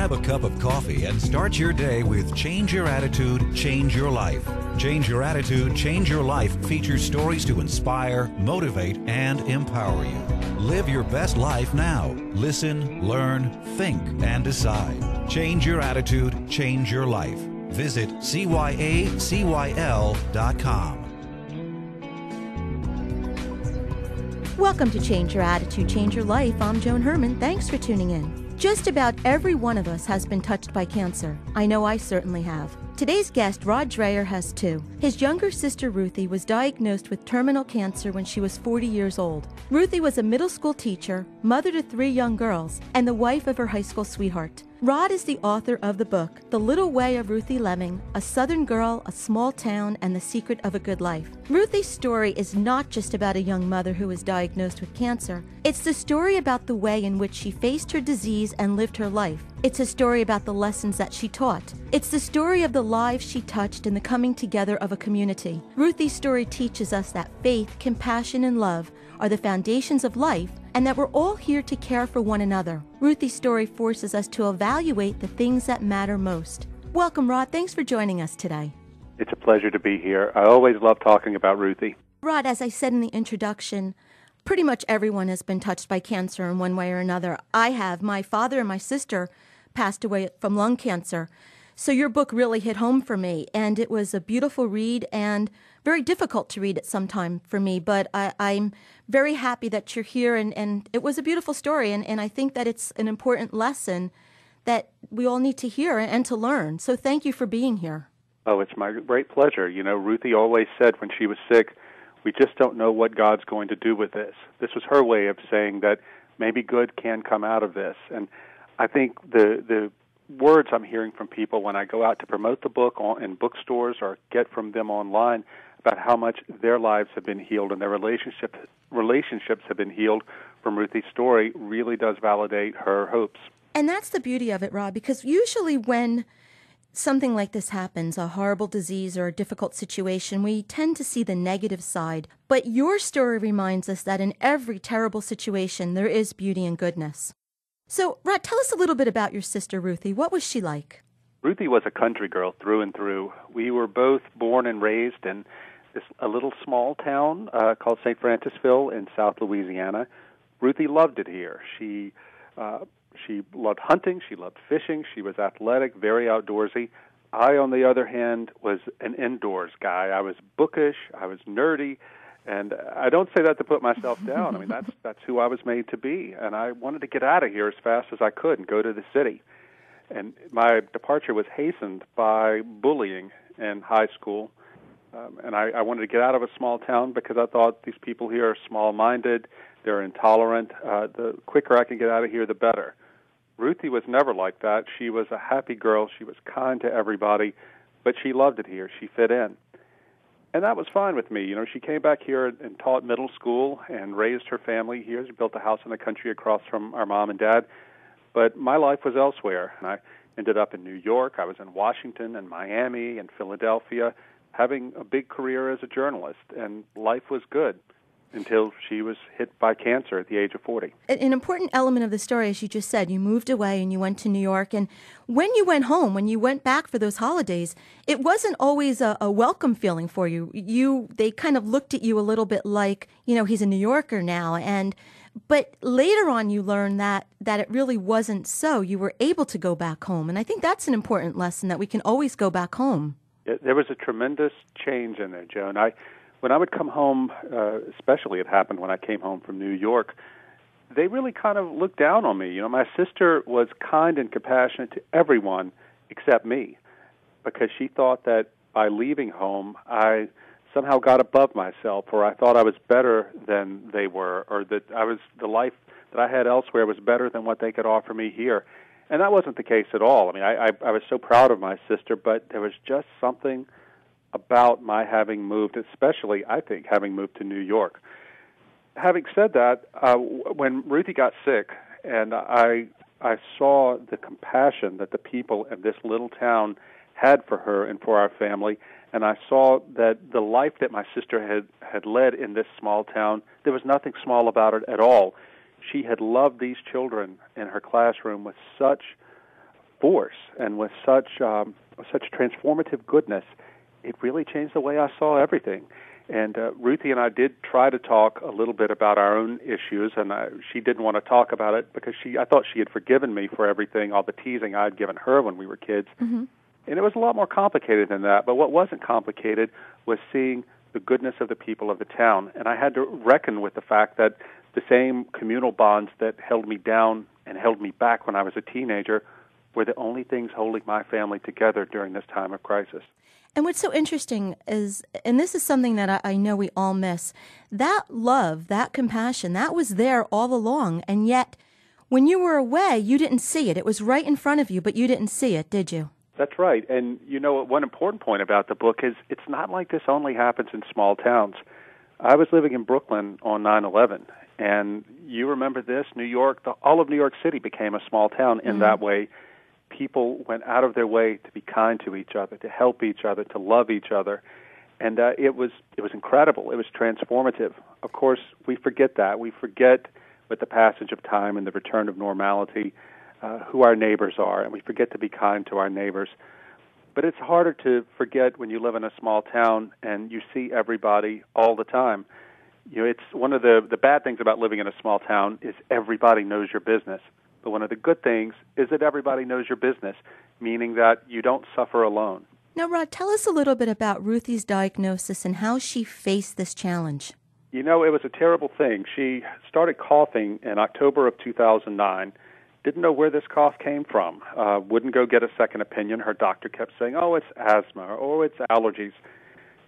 Grab a cup of coffee and start your day with Change Your Attitude, Change Your Life. Change Your Attitude, Change Your Life features stories to inspire, motivate, and empower you. Live your best life now. Listen, learn, think, and decide. Change Your Attitude, Change Your Life. Visit CYACYL.com. Welcome to Change Your Attitude, Change Your Life. I'm Joan Herman. Thanks for tuning in. Just about every one of us has been touched by cancer. I know I certainly have. Today's guest, Dreher, has too. His younger sister, Ruthie, was diagnosed with terminal cancer when she was 40 years old. Ruthie was a middle school teacher, mother to 3 young girls, and the wife of her high school sweetheart. Rod is the author of the book, The Little Way of Ruthie Leming, A Southern Girl, a Small Town, and the Secret of a Good Life. Ruthie's story is not just about a young mother who was diagnosed with cancer. It's the story about the way in which she faced her disease and lived her life. It's a story about the lessons that she taught. It's the story of the lives she touched and the coming together of a community. Ruthie's story teaches us that faith, compassion, and love are the foundations of life, and that we're all here to care for one another. Ruthie's story forces us to evaluate the things that matter most. Welcome, Rod. Thanks for joining us today. It's a pleasure to be here. I always love talking about Ruthie. Rod, as I said in the introduction, pretty much everyone has been touched by cancer in one way or another. I have. My father and my sister passed away from lung cancer. So your book really hit home for me, and it was a beautiful read and very difficult to read at some time for me, but I'm very happy that you're here, and it was a beautiful story, and I think that it's an important lesson that we all need to hear and to learn. So thank you for being here. Oh, it's my great pleasure. You know, Ruthie always said when she was sick, we just don't know what God's going to do with this. This was her way of saying that maybe good can come out of this. And I think the words I'm hearing from people when I go out to promote the book in bookstores or get from them online about how much their lives have been healed and their relationships have been healed from Ruthie's story really does validate her hopes. And that's the beauty of it, Rob, because usually when something like this happens, a horrible disease or a difficult situation, we tend to see the negative side. But your story reminds us that in every terrible situation, there is beauty and goodness. So, Rod, tell us a little bit about your sister, Ruthie. What was she like? Ruthie was a country girl through and through. We were both born and raised in a little small town called St. Francisville in South Louisiana. Ruthie loved it here. She loved hunting. She loved fishing. She was athletic, very outdoorsy. I, on the other hand, was an indoors guy. I was bookish. I was nerdy. And I don't say that to put myself down. I mean, that's who I was made to be. And I wanted to get out of here as fast as I could and go to the city. And my departure was hastened by bullying in high school. And I wanted to get out of a small town because I thought these people here are small-minded, they're intolerant. The quicker I can get out of here, the better. Ruthie was never like that. She was a happy girl. She was kind to everybody, but she loved it here. She fit in. And that was fine with me. You know, she came back here and taught middle school and raised her family here. She built a house in the country across from our mom and dad. But my life was elsewhere. And I ended up in New York. I was in Washington and Miami and Philadelphia, having a big career as a journalist. And life was good until she was hit by cancer at the age of 40. An important element of the story, as you just said, you moved away and you went to New York. And when you went home, when you went back for those holidays, it wasn't always a welcome feeling for you. They kind of looked at you a little bit like, you know, he's a New Yorker now. But later on, you learned that it really wasn't so. You were able to go back home. And I think that's an important lesson, that we can always go back home. There was a tremendous change in there, Joan. When I would come home, especially it happened when I came home from New York, they really kind of looked down on me. You know, my sister was kind and compassionate to everyone except me, because she thought that by leaving home, I somehow got above myself, or I thought I was better than they were, or that the life that I had elsewhere was better than what they could offer me here. And that wasn't the case at all. I mean, I was so proud of my sister, but there was just something about my having moved, especially, I think, having moved to New York. Having said that, when Ruthie got sick, and I saw the compassion that the people in this little town had for her and for our family, and I saw that the life that my sister had led in this small town, there was nothing small about it at all. She had loved these children in her classroom with such force and with such transformative goodness, it really changed the way I saw everything. And Ruthie and I did try to talk a little bit about our own issues, and she didn't want to talk about it because I thought she had forgiven me for everything, all the teasing I had given her when we were kids. Mm-hmm. And it was a lot more complicated than that. But what wasn't complicated was seeing the goodness of the people of the town. And I had to reckon with the fact that the same communal bonds that held me down and held me back when I was a teenager were the only things holding my family together during this time of crisis. And what's so interesting is, and this is something that I know we all miss, that love, that compassion, that was there all along. And yet, when you were away, you didn't see it. It was right in front of you, but you didn't see it, did you? That's right. And one important point about the book is it's not like this only happens in small towns. I was living in Brooklyn on 9/11, and you remember this, New York, all of New York City became a small town in that way. People went out of their way to be kind to each other, to help each other, to love each other. And it was incredible. It was transformative. Of course, we forget that. We forget with the passage of time and the return of normality who our neighbors are, and we forget to be kind to our neighbors. But it's harder to forget when you live in a small town and you see everybody all the time. It's one of the bad things about living in a small town is everybody knows your business. But one of the good things is that everybody knows your business, meaning that you don't suffer alone. Now, Rod, tell us a little bit about Ruthie's diagnosis and how she faced this challenge. It was a terrible thing. She started coughing in October of 2009, didn't know where this cough came from, wouldn't go get a second opinion. Her doctor kept saying, oh, it's asthma, or it's allergies.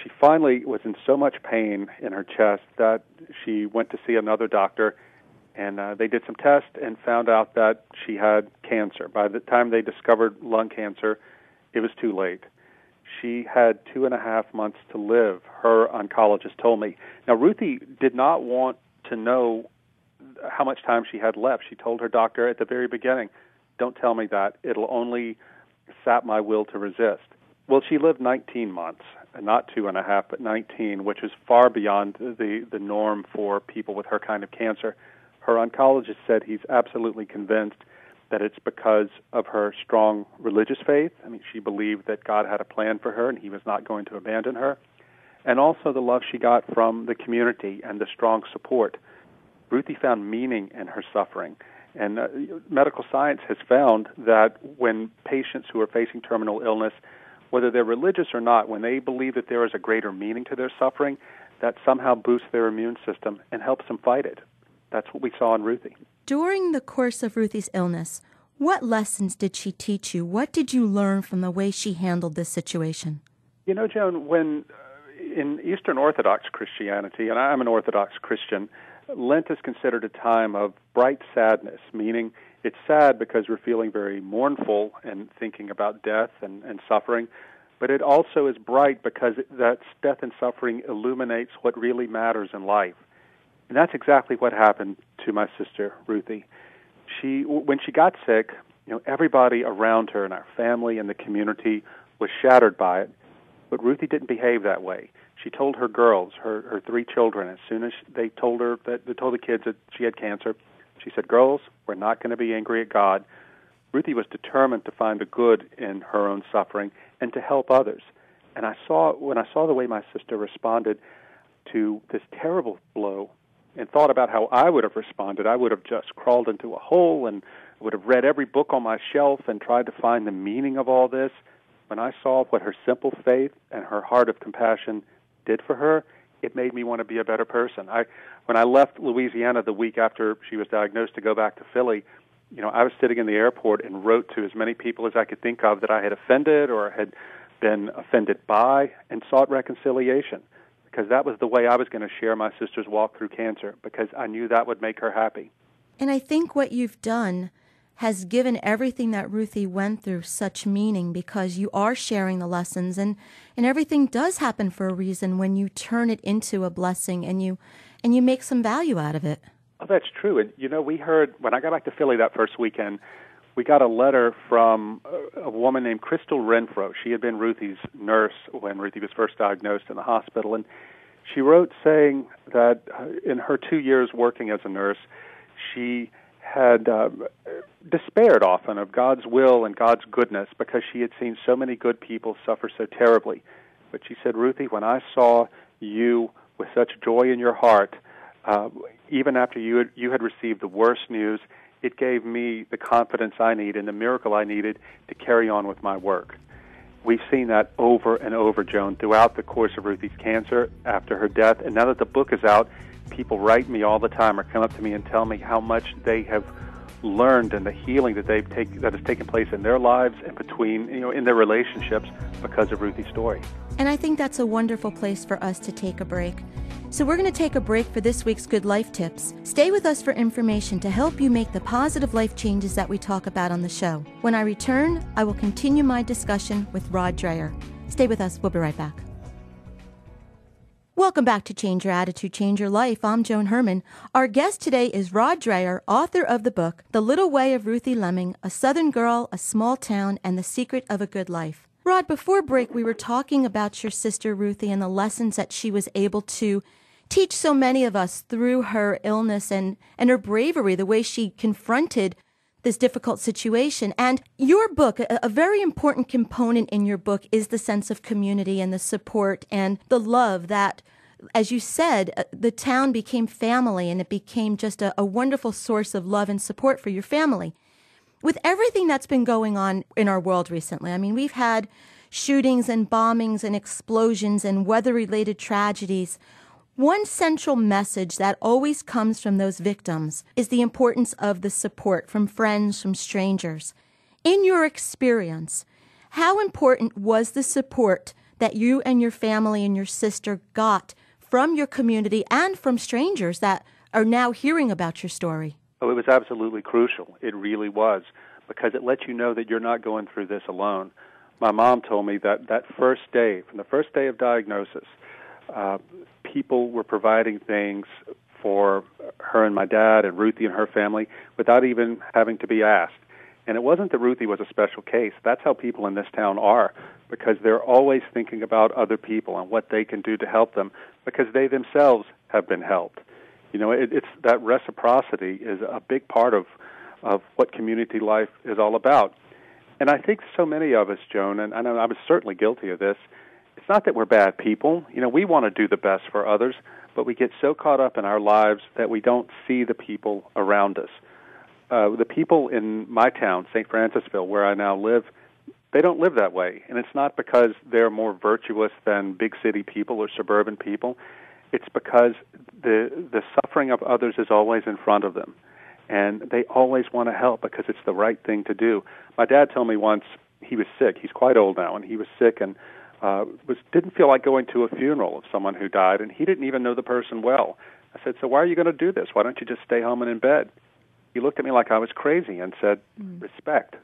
She finally was in so much pain in her chest that she went to see another doctor, and they did some tests and found out that she had cancer. By the time they discovered lung cancer, it was too late. She had 2.5 months to live, her oncologist told me. Now, Ruthie did not want to know how much time she had left. She told her doctor at the very beginning, don't tell me that. It'll only sap my will to resist. Well, she lived 19 months, not 2.5, but 19, which is far beyond the norm for people with her kind of cancer. Her oncologist said he's absolutely convinced that it's because of her strong religious faith. I mean, she believed that God had a plan for her and he was not going to abandon her. And also the love she got from the community and the strong support. Ruthie found meaning in her suffering. And medical science has found that when patients who are facing terminal illness, whether they're religious or not, when they believe that there is a greater meaning to their suffering, that somehow boosts their immune system and helps them fight it. That's what we saw in Ruthie. During the course of Ruthie's illness, what lessons did she teach you? What did you learn from the way she handled this situation? Joan, when in Eastern Orthodox Christianity, and I'm an Orthodox Christian, Lent is considered a time of bright sadness, meaning it's sad because we're feeling very mournful and thinking about death and suffering, but it also is bright because that death and suffering illuminates what really matters in life. And that's exactly what happened to my sister, Ruthie. When she got sick, everybody around her and our family and the community was shattered by it, but Ruthie didn't behave that way. She told her girls, her 3 children, as soon as they told the kids that she had cancer, she said, girls, we're not going to be angry at God. Ruthie was determined to find the good in her own suffering and to help others. And when I saw the way my sister responded to this terrible blow and thought about how I would have responded, I would have just crawled into a hole and would have read every book on my shelf and tried to find the meaning of all this. When I saw what her simple faith and her heart of compassion did for her, it made me want to be a better person. When I left Louisiana the week after she was diagnosed to go back to Philly, I was sitting in the airport and wrote to as many people as I could think of that I had offended or had been offended by and sought reconciliation, because that was the way I was going to share my sister's walk through cancer, because I knew that would make her happy. And I think what you've done has given everything that Ruthie went through such meaning, because you are sharing the lessons, and everything does happen for a reason when you turn it into a blessing and you make some value out of it. Oh, that's true. And, we heard, when I got back to Philly that first weekend, we got a letter from a woman named Crystal Renfro. She had been Ruthie's nurse when Ruthie was first diagnosed in the hospital, and she wrote saying that in her 2 years working as a nurse, she had despaired often of God's will and God's goodness because she had seen so many good people suffer so terribly. But she said, Ruthie, when I saw you with such joy in your heart, even after you had received the worst news, it gave me the confidence I need and the miracle I needed to carry on with my work. We've seen that over and over, Joan, throughout the course of Ruthie's cancer, after her death. And now that the book is out, people write me all the time or come up to me and tell me how much they have learned and the healing that that has taken place in their lives and between, in their relationships because of Ruthie's story. And I think that's a wonderful place for us to take a break. So we're going to take a break for this week's Good Life Tips. Stay with us for information to help you make the positive life changes that we talk about on the show. When I return, I will continue my discussion with Rod Dreher. Stay with us. We'll be right back. Welcome back to Change Your Attitude, Change Your Life. I'm Joan Herman. Our guest today is Rod Dreher, author of the book, The Little Way of Ruthie Leming, A Southern Girl, A Small Town, and the Secret of a Good Life. Rod, before break, we were talking about your sister Ruthie and the lessons that she was able to teach so many of us through her illness and her bravery, the way she confronted this difficult situation. And your book, a very important component in your book is the sense of community and the support and the love that, as you said, the town became family and it became just a wonderful source of love and support for your family. With everything that's been going on in our world recently, I mean, we've had shootings and bombings and explosions and weather-related tragedies. One central message that always comes from those victims is the importance of the support from friends, from strangers. In your experience, how important was the support that you and your family and your sister got from your community and from strangers that are now hearing about your story? Oh, it was absolutely crucial. It really was, because it lets you know that you're not going through this alone. My mom told me that first day, from the first day of diagnosis, people were providing things for her and my dad and Ruthie and her family without even having to be asked. And it wasn't that Ruthie was a special case. That's how people in this town are, because they're always thinking about other people and what they can do to help them, because they themselves have been helped. It's that reciprocity is a big part of what community life is all about. And I think so many of us, Joan, and I know I was certainly guilty of this, it's not that we're bad people. We want to do the best for others, but we get so caught up in our lives that we don't see the people around us. The people in my town, St. Francisville, where I now live, they don't live that way. And it's not because they're more virtuous than big city people or suburban people. It's because the suffering of others is always in front of them. And they always want to help because it's the right thing to do. My dad told me once he was sick. He's quite old now, and he was sick and didn't feel like going to a funeral of someone who died, and he didn't even know the person well. I said, so why are you going to do this? Why don't you just stay home and in bed? He looked at me like I was crazy and said, respect.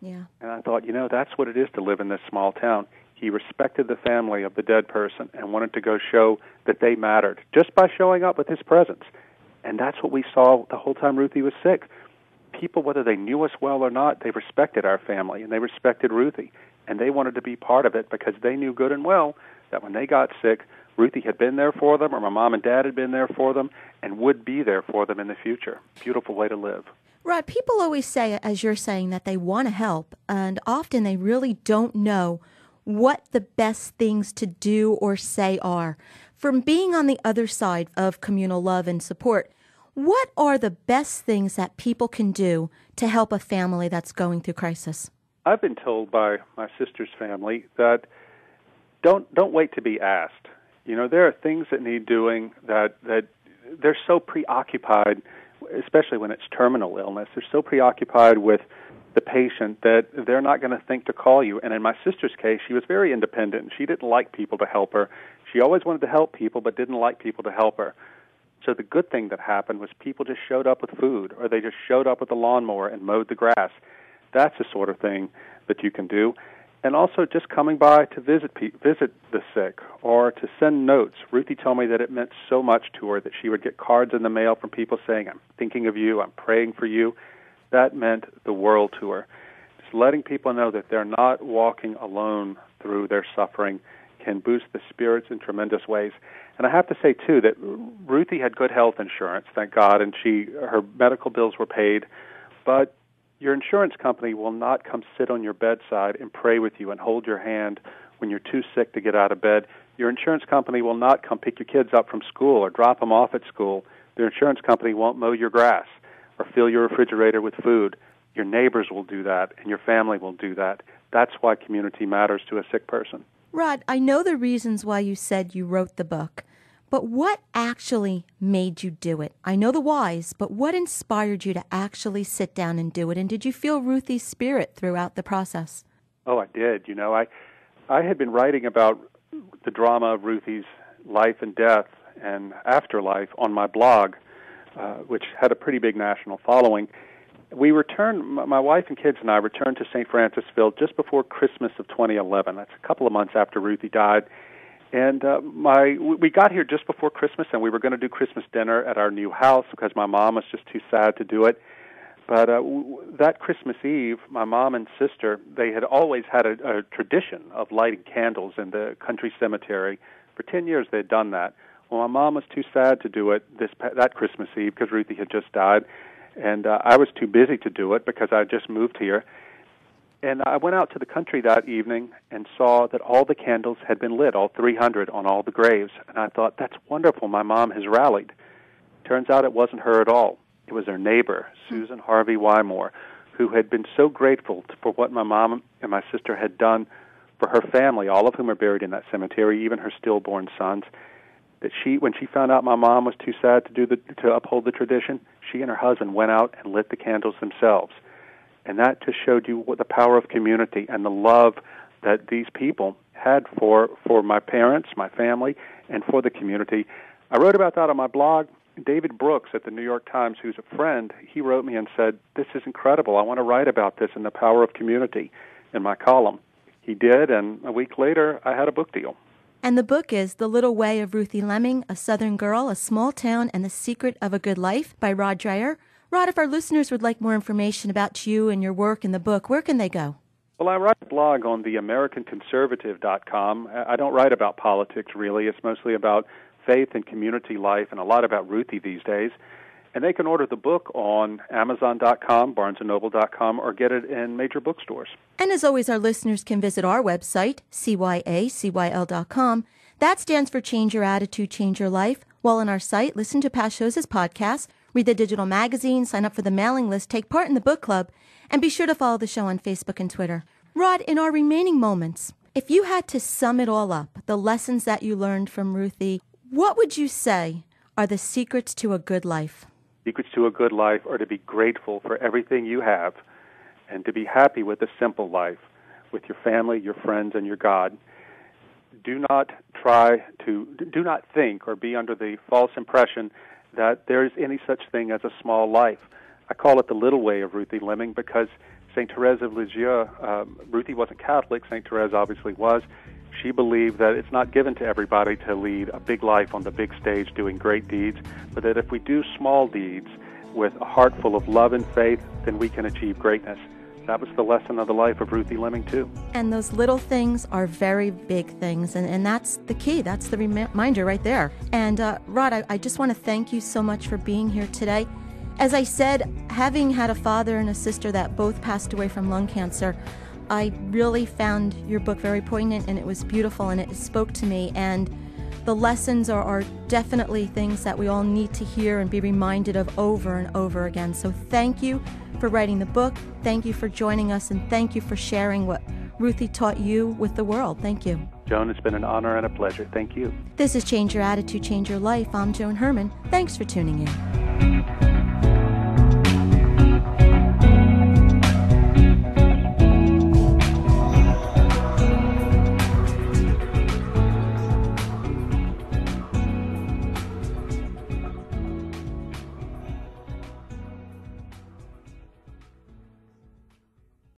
Yeah. And I thought, that's what it is to live in this small town. He respected the family of the dead person and wanted to go show that they mattered just by showing up with his presence. And that's what we saw the whole time Ruthie was sick. People, whether they knew us well or not, they respected our family, and they respected Ruthie. And they wanted to be part of it because they knew good and well that when they got sick, Ruthie had been there for them, or my mom and dad had been there for them, and would be there for them in the future. Beautiful way to live. Rod, people always say, as you're saying, that they want to help, and often they really don't know what the best things to do or say are. From being on the other side of communal love and support, what are the best things that people can do to help a family that's going through crisis? I've been told by my sister's family that don't wait to be asked. There are things that need doing that they're so preoccupied, especially when it's terminal illness, they're so preoccupied with the patient that they're not going to think to call you. And in my sister's case, she was very independent. She didn't like people to help her. She always wanted to help people but didn't like people to help her. So the good thing that happened was people just showed up with food, or they just showed up with a lawnmower and mowed the grass. That's the sort of thing that you can do. And also just coming by to visit the sick or to send notes. Ruthie told me that it meant so much to her that she would get cards in the mail from people saying, I'm thinking of you, I'm praying for you. That meant the world to her. Just letting people know that they're not walking alone through their suffering can boost the spirits in tremendous ways. And I have to say, too, that Ruthie had good health insurance, thank God, and her medical bills were paid. But your insurance company will not come sit on your bedside and pray with you and hold your hand when you're too sick to get out of bed. Your insurance company will not come pick your kids up from school or drop them off at school. Their insurance company won't mow your grass or fill your refrigerator with food. Your neighbors will do that, and your family will do that. That's why community matters to a sick person. Rod, I know the reasons why you said you wrote the book, but what actually made you do it? I know the whys, but what inspired you to actually sit down and do it? And did you feel Ruthie's spirit throughout the process? Oh, I did. You know, I had been writing about the drama of Ruthie's life and death and afterlife on my blog, which had a pretty big national following. We returned, my wife and kids and I returned to St. Francisville just before Christmas of 2011. That's a couple of months after Ruthie died. And we got here just before Christmas, and we were going to do Christmas dinner at our new house because my mom was just too sad to do it. But that Christmas Eve, my mom and sister, they had always had a tradition of lighting candles in the country cemetery. For 10 years they had done that. Well, my mom was too sad to do it that Christmas Eve because Ruthie had just died. And I was too busy to do it because I had just moved here. And I went out to the country that evening and saw that all the candles had been lit, all 300 on all the graves. And I thought, that's wonderful, my mom has rallied. Turns out it wasn't her at all. It was her neighbor, Susan Harvey Wymore, who had been so grateful for what my mom and my sister had done for her family, all of whom are buried in that cemetery, even her stillborn sons, that when she found out my mom was too sad to uphold the tradition, she and her husband went out and lit the candles themselves. And that just showed you what the power of community and the love that these people had for my parents, my family, and for the community. I wrote about that on my blog. David Brooks at the New York Times, who's a friend, he wrote me and said, "This is incredible. I want to write about this and the power of community in my column." He did, and a week later, I had a book deal. And the book is The Little Way of Ruthie Leming, A Southern Girl, A Small Town, and the Secret of a Good Life by Rod Dreher. Rod, if our listeners would like more information about you and your work in the book, where can they go? Well, I write a blog on theamericanconservative.com. I don't write about politics, really. It's mostly about faith and community life and a lot about Ruthie these days. And they can order the book on Amazon.com, BarnesandNoble.com, or get it in major bookstores. And as always, our listeners can visit our website, cyacyl.com. That stands for Change Your Attitude, Change Your Life. While on our site, listen to past shows as podcasts, read the digital magazine, sign up for the mailing list, take part in the book club, and be sure to follow the show on Facebook and Twitter. Rod, in our remaining moments, if you had to sum it all up, the lessons that you learned from Ruthie, what would you say are the secrets to a good life? Secrets to a good life are to be grateful for everything you have and to be happy with a simple life, with your family, your friends, and your God. Do not think or be under the false impression that there is any such thing as a small life. I call it the little way of Ruthie Leming because St. Therese of Lisieux, Ruthie wasn't Catholic, St. Therese obviously was. She believed that it's not given to everybody to lead a big life on the big stage doing great deeds, but that if we do small deeds with a heart full of love and faith, then we can achieve greatness. That was the lesson of the life of Ruthie Leming, too. And those little things are very big things, and that's the key. That's the reminder right there. And Rod, I just want to thank you so much for being here today. As I said, having had a father and a sister that both passed away from lung cancer, I really found your book very poignant, and it was beautiful, and it spoke to me. And the lessons are definitely things that we all need to hear and be reminded of over and over again. So thank you for writing the book. Thank you for joining us, and thank you for sharing what Ruthie taught you with the world. Thank you. Joan, it's been an honor and a pleasure. Thank you. This is Change Your Attitude, Change Your Life. I'm Joan Herman. Thanks for tuning in.